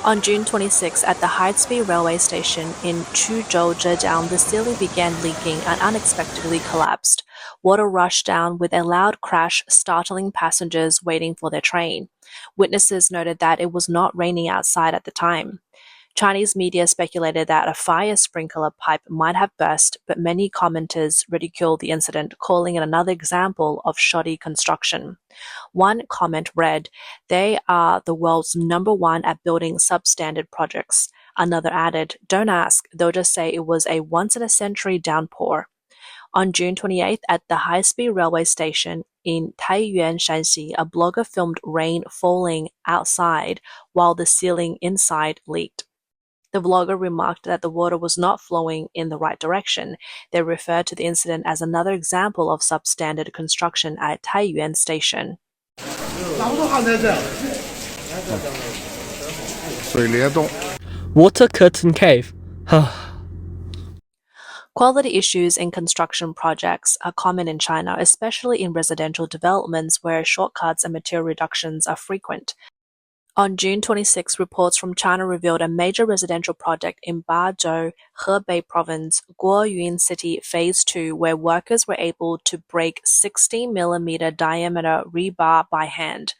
On June 26, at the high-speed railway station in Quzhou, Zhejiang, the ceiling began leaking and unexpectedly collapsed. Water rushed down with a loud crash, startling passengers waiting for their train. Witnesses noted that it was not raining outside at the time. Chinese media speculated that a fire sprinkler pipe might have burst, but many commenters ridiculed the incident, calling it another example of shoddy construction. One comment read, "They are the world's #1 at building substandard projects." Another added, "Don't ask, they'll just say it was a once-in-a-century downpour." On June 28th, at the high-speed railway station in Taiyuan, Shanxi, a blogger filmed rain falling outside while the ceiling inside leaked. The vlogger remarked that the water was not flowing in the right direction. They referred to the incident as another example of substandard construction at Taiyuan Station. Water curtain cave. Quality issues in construction projects are common in China, especially in residential developments where shortcuts and material reductions are frequent. On June 26, reports from China revealed a major residential project in Bazhou, Hebei Province, Guoyun City Phase 2, where workers were able to break 60mm diameter rebar by hand.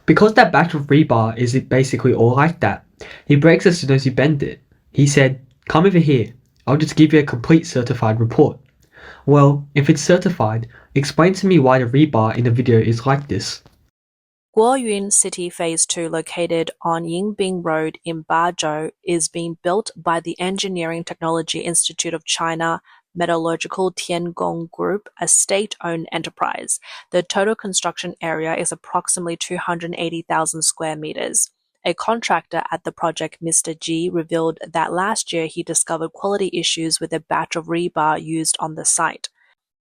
Because that batch of rebar is basically all like that. It breaks as soon as you bend it. He said, "Come over here. I'll just give you a complete certified report." Well, if it's certified, explain to me why the rebar in the video is like this. Guoyun City Phase 2, located on Yingbing Road in Bazhou, is being built by the Engineering Technology Institute of China Metallurgical Tiangong Group, a state-owned enterprise. The total construction area is approximately 280,000 square meters. A contractor at the project, Mr. G, revealed that last year he discovered quality issues with a batch of rebar used on the site.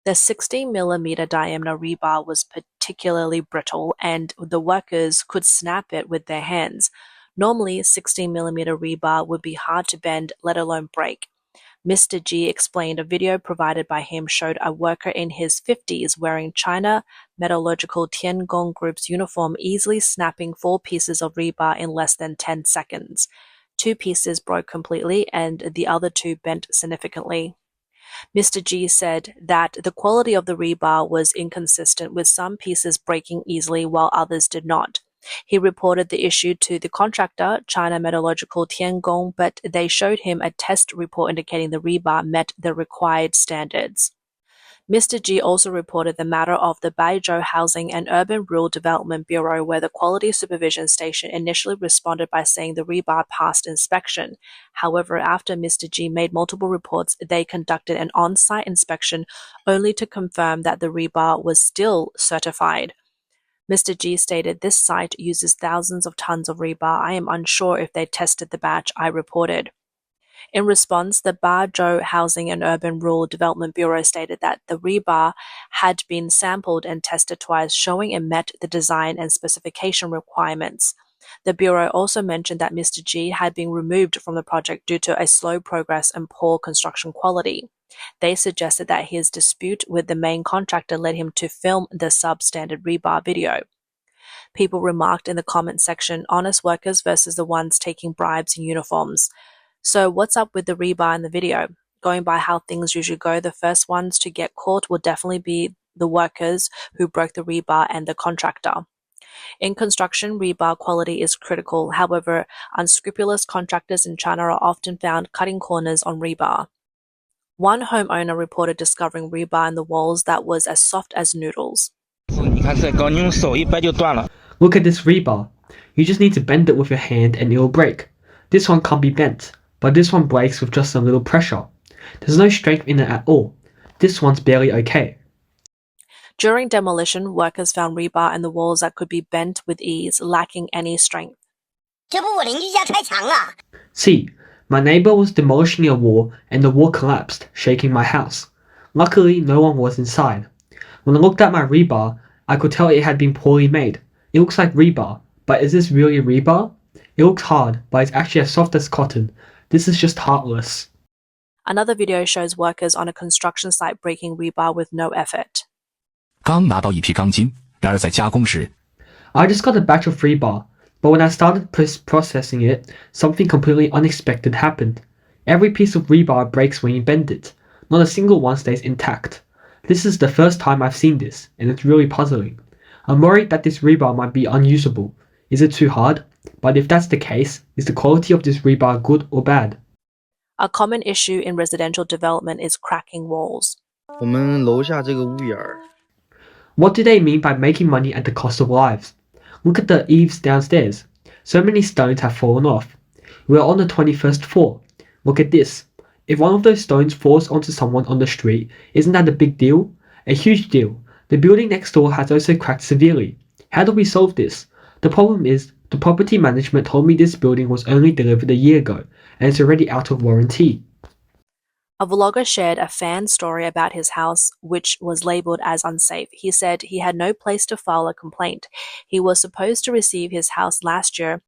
The 60mm diameter rebar was particularly brittle, and the workers could snap it with their hands. Normally, 60mm rebar would be hard to bend, let alone break. Mr. G explained a video provided by him showed a worker in his 50s wearing China Metallurgical Tiangong Group's uniform easily snapping 4 pieces of rebar in less than 10 seconds. 2 pieces broke completely and the other 2 bent significantly. Mr. G said that the quality of the rebar was inconsistent, with some pieces breaking easily while others did not. He reported the issue to the contractor, China Metallurgical Tiangong, but they showed him a test report indicating the rebar met the required standards. Mr. G also reported the matter of the Baizhou Housing and Urban Rural Development Bureau, where the Quality Supervision Station initially responded by saying the rebar passed inspection. However, after Mr. G made multiple reports, they conducted an on-site inspection only to confirm that the rebar was still certified. Mr. G stated, "This site uses thousands of tons of rebar. I am unsure if they tested the batch I reported." In response, the Bazhou Housing and Urban Rural Development Bureau stated that the rebar had been sampled and tested twice, showing it met the design and specification requirements. The Bureau also mentioned that Mr. G had been removed from the project due to a slow progress and poor construction quality. They suggested that his dispute with the main contractor led him to film the substandard rebar video. People remarked in the comment section, "Honest workers versus the ones taking bribes in uniforms." So what's up with the rebar in the video? Going by how things usually go, the first ones to get caught will definitely be the workers who broke the rebar and the contractor. In construction, rebar quality is critical. However, unscrupulous contractors in China are often found cutting corners on rebar. One homeowner reported discovering rebar in the walls that was as soft as noodles. Look at this rebar. You just need to bend it with your hand and it will break. This one can't be bent, but this one breaks with just a little pressure. There's no strength in it at all. This one's barely okay. During demolition, workers found rebar in the walls that could be bent with ease, lacking any strength. See, my neighbor was demolishing a wall and the wall collapsed, shaking my house. Luckily, no one was inside. When I looked at my rebar, I could tell it had been poorly made. It looks like rebar, but is this really rebar? It looks hard, but it's actually as soft as cotton. This is just heartless. Another video shows workers on a construction site breaking rebar with no effort. 刚拿到一批钢筋，然而在加工时 I just got a batch of rebar, but when I started processing it, something completely unexpected happened. Every piece of rebar breaks when you bend it. Not a single one stays intact. This is the first time I've seen this, and it's really puzzling. I'm worried that this rebar might be unusable. Is it too hard? But if that's the case, is the quality of this rebar good or bad? A common issue in residential development is cracking walls. 我们楼下这个屋檐儿 What do they mean by making money at the cost of lives? Look at the eaves downstairs. So many stones have fallen off. We're on the 21st floor. Look at this. If one of those stones falls onto someone on the street, isn't that a big deal? A huge deal. The building next door has also cracked severely. How do we solve this? The problem is, the property management told me this building was only delivered a year ago, and it's already out of warranty. A vlogger shared a fan story about his house, which was labeled as unsafe. He said he had no place to file a complaint. He was supposed to receive his house last year,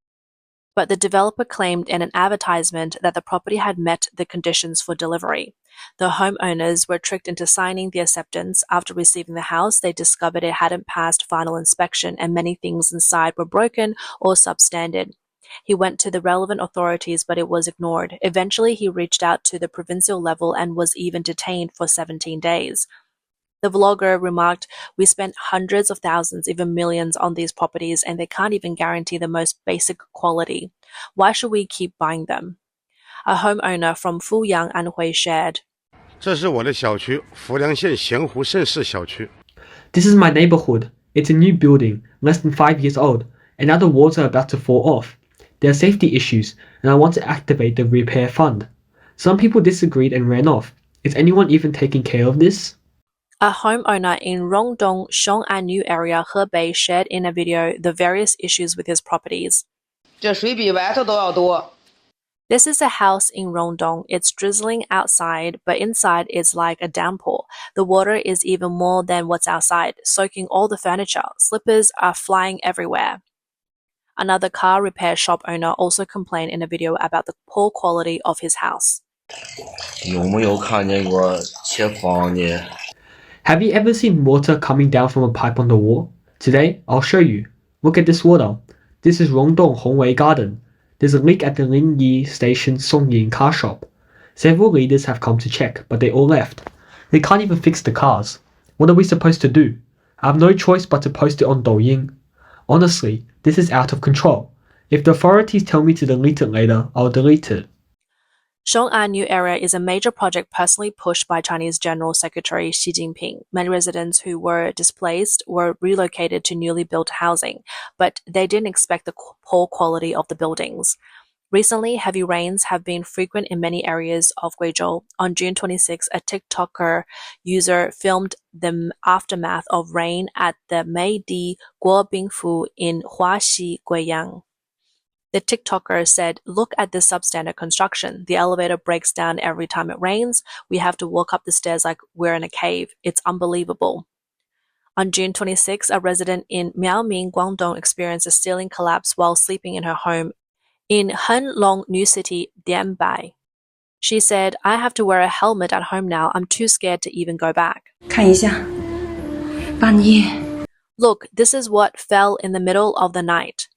but the developer claimed in an advertisement that the property had met the conditions for delivery. The homeowners were tricked into signing the acceptance. After receiving the house, they discovered it hadn't passed final inspection and many things inside were broken or substandard. He went to the relevant authorities, but it was ignored. Eventually, he reached out to the provincial level and was even detained for 17 days. The vlogger remarked, "We spent hundreds of thousands, even millions on these properties, and they can't even guarantee the most basic quality. Why should we keep buying them?" A homeowner from Fuyang, Anhui shared, 这是我的小区，浮梁县咸湖盛世小区。 This is my neighborhood. It's a new building, less than 5 years old, and now the walls are about to fall off. There are safety issues, and I want to activate the repair fund. Some people disagreed and ran off. Is anyone even taking care of this? A homeowner in Rongdong, Shong'anyu area, Hebei, shared in a video the various issues with his properties. 这水比外头都要多。 This is a house in Rongdong. It's drizzling outside, but inside it's like a downpour. The water is even more than what's outside, soaking all the furniture. Slippers are flying everywhere. Another car repair shop owner also complained in a video about the poor quality of his house. 有没有看见过切房的？ Have you ever seen water coming down from a pipe on the wall? Today, I'll show you. Look at this water. This is Rongdong Hongwei Garden. There's a leak at the Lingyi Station Songyin car shop. Several leaders have come to check, but they all left. They can't even fix the cars. What are we supposed to do? I have no choice but to post it on Douyin. Honestly, this is out of control. If the authorities tell me to delete it later, I'll delete it. Shong'anyu area is a major project personally pushed by Chinese General Secretary Xi Jinping. Many residents who were displaced were relocated to newly built housing, but they didn't expect the poor quality of the buildings. Recently, heavy rains have been frequent in many areas of Quzhou. On June 26, a TikToker user filmed the aftermath of rain at the Meidi Guobingfu in Huaxi, Guiyang. The TikToker said, "Look at this substandard construction. The elevator breaks down every time it rains. We have to walk up the stairs like we're in a cave. It's unbelievable." On June 26, a resident in Miaoming, Guangdong experienced a ceiling collapse while sleeping in her home in Henlong New City, Dianbai. She said, "I have to wear a helmet at home now. I'm too scared to even go back." 看一下，把你 Look, this is what fell in the middle of the night.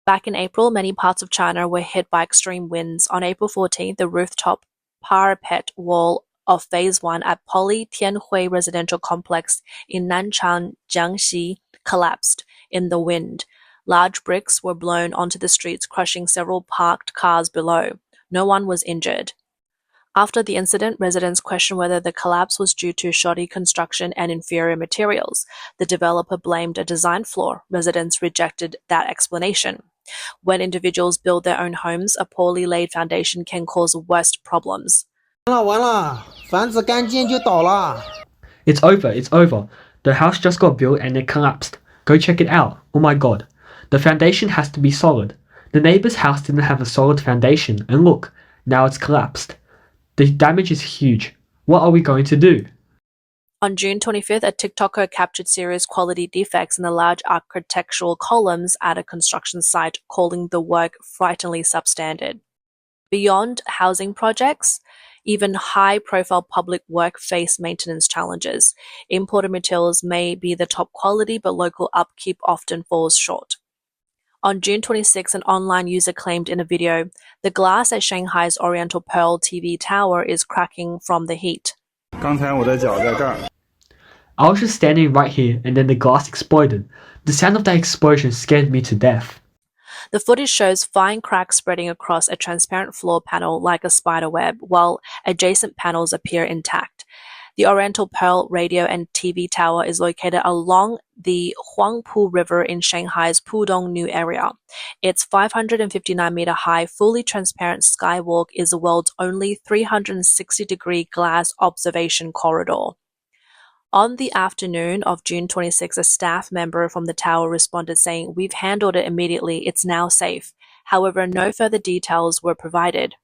Back in April, many parts of China were hit by extreme winds. On April 14th, the rooftop parapet wall of Phase 1 at Poly Tianhui Residential Complex in Nanchang, Jiangxi collapsed in the wind. Large bricks were blown onto the streets, crushing several parked cars below. No one was injured. After the incident, residents questioned whether the collapse was due to shoddy construction and inferior materials. The developer blamed a design flaw. Residents rejected that explanation. When individuals build their own homes, a poorly laid foundation can cause worse problems. 完了，房子刚建就倒了。 It's over, it's over. The house just got built and it collapsed. Go check it out. Oh my god. The foundation has to be solid. The neighbor's house didn't have a solid foundation, and look, now it's collapsed. The damage is huge. What are we going to do? On June 25th, a TikToker captured serious quality defects in the large architectural columns at a construction site, calling the work frighteningly substandard. Beyond housing projects, Even high-profile public work face maintenance challenges. Imported materials may be the top quality, but local upkeep often falls short. On June 26, an online user claimed in a video, the glass at Shanghai's Oriental Pearl TV tower is cracking from the heat. I was just standing right here and then the glass exploded. The sound of that explosion scared me to death. The footage shows fine cracks spreading across a transparent floor panel like a spider web, while adjacent panels appear intact. The Oriental Pearl radio and TV tower is located along the Huangpu River in Shanghai's Pudong New area. Its 559-meter-high, fully transparent skywalk is the world's only 360-degree glass observation corridor. On the afternoon of June 26, a staff member from the tower responded saying, "We've handled it immediately, it's now safe." However, no further details were provided.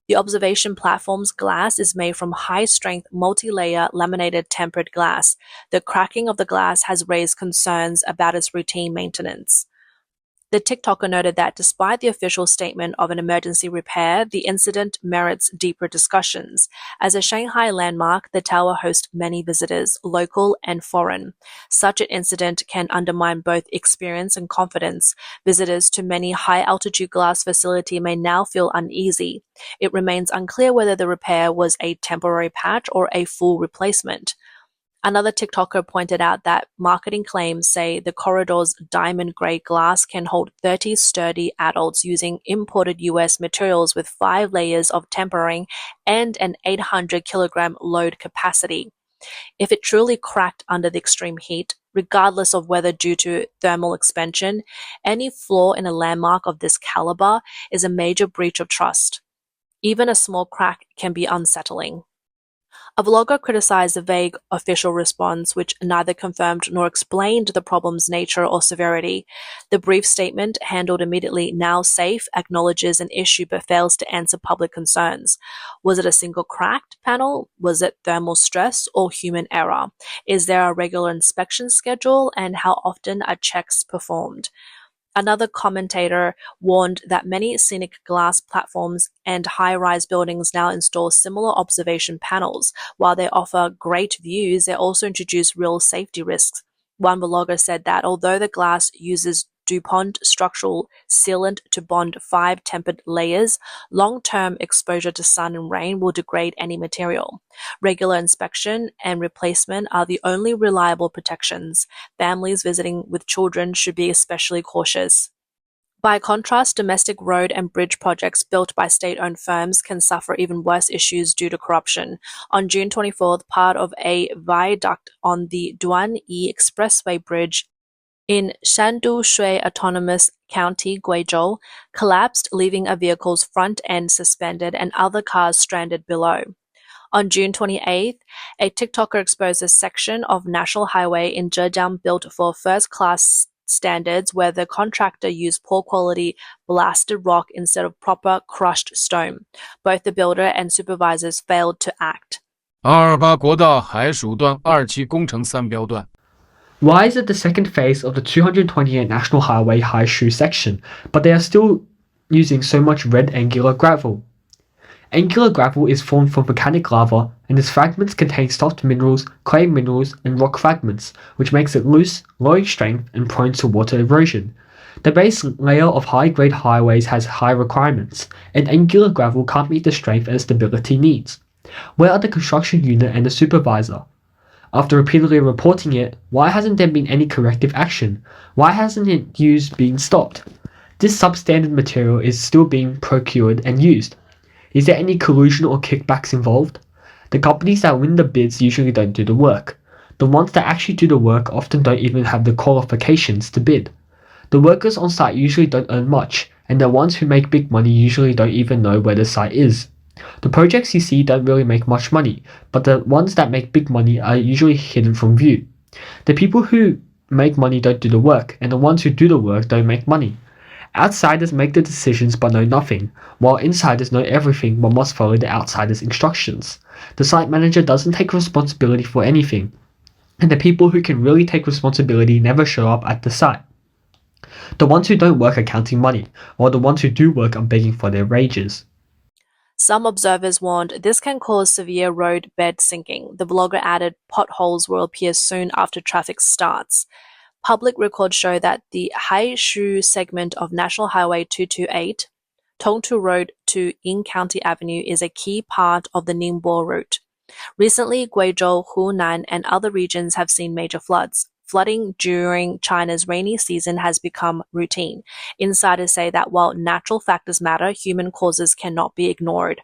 The observation platform's glass is made from high-strength, multi-layer laminated tempered glass. The cracking of the glass has raised concerns about its routine maintenance. The TikToker noted that despite the official statement of an emergency repair, the incident merits deeper discussions. As a Shanghai landmark, the tower hosts many visitors, local and foreign. Such an incident can undermine both experience and confidence. Visitors to many high-altitude glass facilities may now feel uneasy. It remains unclear whether the repair was a temporary patch or a full replacement. Another TikToker pointed out that marketing claims say the corridor's diamond-gray glass can hold 30 sturdy adults using imported US materials with 5 layers of tempering and an 800-kilogram load capacity. If it truly cracked under the extreme heat, regardless of whether due to thermal expansion, any flaw in a landmark of this caliber is a major breach of trust. Even a small crack can be unsettling. A vlogger criticized the vague official response, which neither confirmed nor explained the problem's nature or severity. The brief statement, handled immediately, now safe, acknowledges an issue but fails to answer public concerns. Was it a single cracked panel? Was it thermal stress or human error? Is there a regular inspection schedule, and how often are checks performed? Another commentator warned that many scenic glass platforms and high-rise buildings now install similar observation panels. While they offer great views, they also introduce real safety risks. One vlogger said that although the glass uses DuPont structural sealant to bond 5 tempered layers, long-term exposure to sun and rain will degrade any material. Regular inspection and replacement are the only reliable protections. Families visiting with children should be especially cautious. By contrast, domestic road and bridge projects built by state-owned firms can suffer even worse issues due to corruption. On June 24th, part of a viaduct on the Duanyi Expressway Bridge in Shandu Shui Autonomous County, Quzhou, collapsed, leaving a vehicle's front end suspended and other cars stranded below. On June 28th, a TikToker exposed a section of national highway in Zhejiang built for first-class standards where the contractor used poor-quality blasted rock instead of proper crushed stone. Both the builder and supervisors failed to act. 228国道海蜀段2期工程3标段 Why is it the second phase of the 228 National Highway Haishu section, but they are still using so much red angular gravel? Angular gravel is formed from volcanic lava, and its fragments contain soft minerals, clay minerals, and rock fragments, which makes it loose, low in strength, and prone to water erosion. The base layer of high-grade highways has high requirements, and angular gravel can't meet the strength and stability needs. Where are the construction unit and the supervisor? After repeatedly reporting it, why hasn't there been any corrective action? Why hasn't it been stopped? This substandard material is still being procured and used. Is there any collusion or kickbacks involved? The companies that win the bids usually don't do the work. The ones that actually do the work often don't even have the qualifications to bid. The workers on site usually don't earn much, and the ones who make big money usually don't even know where the site is. The projects you see don't really make much money, but the ones that make big money are usually hidden from view. The people who make money don't do the work, and the ones who do the work don't make money. Outsiders make the decisions but know nothing, while insiders know everything but must follow the outsiders' instructions. The site manager doesn't take responsibility for anything, and the people who can really take responsibility never show up at the site. The ones who don't work are counting money, while the ones who do work are begging for their wages. Some observers warned this can cause severe road bed sinking. The blogger added potholes will appear soon after traffic starts. Public records show that the Haishu segment of National Highway 228, Tongtu Road to Ying County Avenue, is a key part of the Ningbo route. Recently, Guizhou, Hunan, and other regions have seen major floods. Flooding during China's rainy season has become routine. Insiders say that while natural factors matter, human causes cannot be ignored.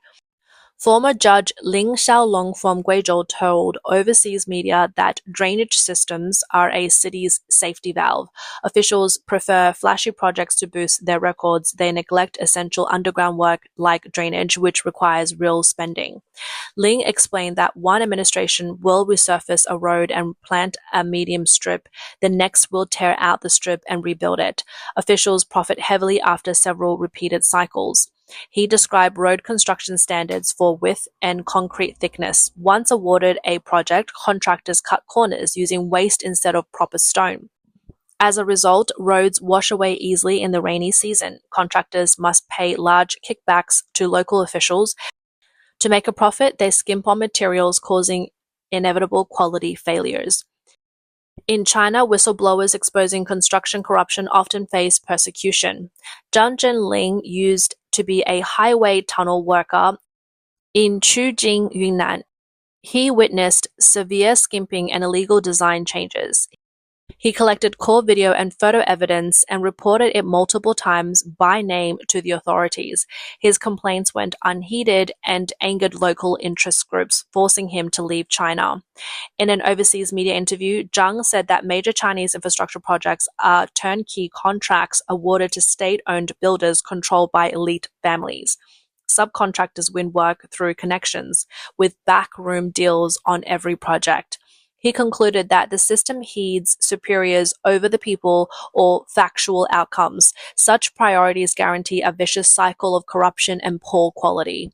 Former Judge Ling Xiaolong from Guizhou told overseas media that drainage systems are a city's safety valve. Officials prefer flashy projects to boost their records. They neglect essential underground work like drainage, which requires real spending. Ling explained that one administration will resurface a road and plant a medium strip. The next will tear out the strip and rebuild it. Officials profit heavily after several repeated cycles. He described road construction standards for width and concrete thickness. Once awarded a project, contractors cut corners using waste instead of proper stone. As a result, roads wash away easily in the rainy season. Contractors must pay large kickbacks to local officials. To make a profit, they skimp on materials, causing inevitable quality failures. In China, whistleblowers exposing construction corruption often face persecution. Zhang Zhenling used to be a highway tunnel worker in Quzhou, Yunnan. He witnessed severe skimping and illegal design changes. He collected core video and photo evidence and reported it multiple times by name to the authorities. His complaints went unheeded and angered local interest groups, forcing him to leave China. In an overseas media interview, Zhang said that major Chinese infrastructure projects are turnkey contracts awarded to state-owned builders controlled by elite families. Subcontractors win work through connections, with backroom deals on every project. He concluded that the system heeds superiors over the people or factual outcomes. Such priorities guarantee a vicious cycle of corruption and poor quality.